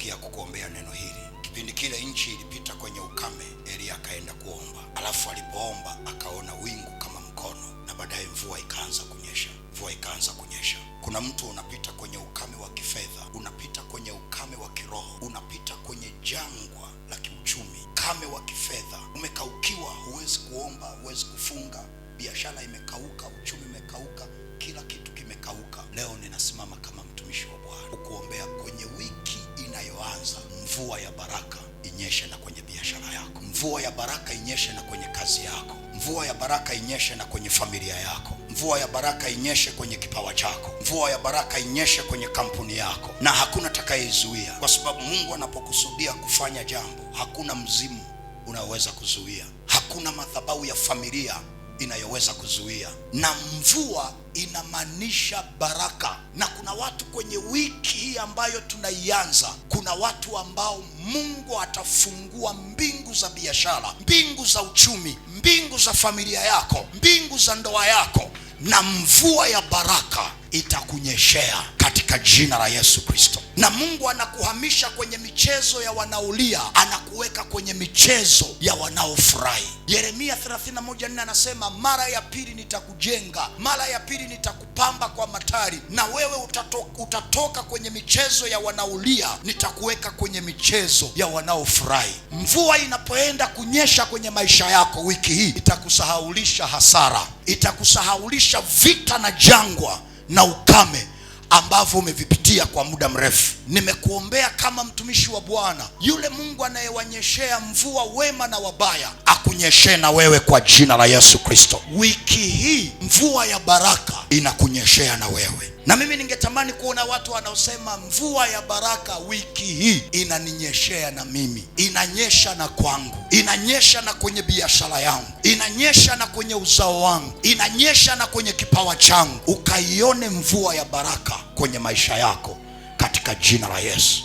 nimesikia kukuombea neno hili. Kipindi kile nchi ilipita kwenye ukame, Elia akaenda kuomba. Alafu alipoomba akaona wingu kama mkono, na baadaye mvua ikaanza kunyesha. Kuna mtu unapita kwenye ukame wa kifedha, unapita kwenye ukame wa kiroho, unapita kwenye jangwa la kiuchumi, ukame wa kifedha. Umekaukiwa, huwezi kuomba, huwezi kufunga, biashara imekauka, uchumi umekauka, kila kitu kimekauka. Leo ninasimama kama mtumishi wa Bwana kukuombea kwenye wiki inayoanza. Mvua ya baraka inyeshe na kwenye biashara yako, mvua ya baraka inyeshe na kwenye kazi yako, mvua ya baraka inyeshe na kwenye familia yako, mvua ya baraka inyeshe kwenye kipawa chako, mvua ya baraka inyeshe kwenye kampuni yako, na hakuna atakayeizuia, kwa sababu Mungu anapokusudia kufanya jambo, hakuna mzimu unaweza kuzuia, hakuna madhabahu ya familia inayoweza kuzuia. Na mvua inamaanisha baraka. Na kuna watu kwenye wiki hii ambayo tunaianza, kuna watu ambao Mungu atafungua mbingu za biashara, mbingu za uchumi, mbingu za familia yako, mbingu za ndoa yako, na mvua ya baraka itakunyeshea katika jina la Yesu Kristo. Na Mungu anakuhamisha kwenye michezo ya wanaolia, anakuweka kwenye michezo ya wanaofurahi. Yeremia 31:4 anasema, mara ya pili nitakujenga, mara ya pili nitakupamba kwa matari, na wewe utatoka kwenye michezo ya wanaolia, nitakuweka kwenye michezo ya wanaofurahi. Mvua inapoenda kunyesha kwenye maisha yako wiki hii, itakusahaulisha hasara, itakusahaulisha vita na jangwa na ukame ambavyo umevipitia kwa muda mrefu. Nimekuombea kama mtumishi wa Bwana, yule Mungu anayewanyeshea mvua wema na wabaya, akunyeshee na wewe kwa jina la Yesu Kristo. Wiki hii mvua ya baraka inakunyeshea na wewe. Na mimi ningetamani kuona watu wanaosema, mvua ya baraka wiki hii inaninyeshea na mimi, inanyesha na kwangu, inanyesha na kwenye biashara yangu, inanyesha na kwenye uzao wangu, inanyesha na kwenye kipawa changu. Ukaione mvua ya baraka kwenye maisha yako katika jina la Yesu.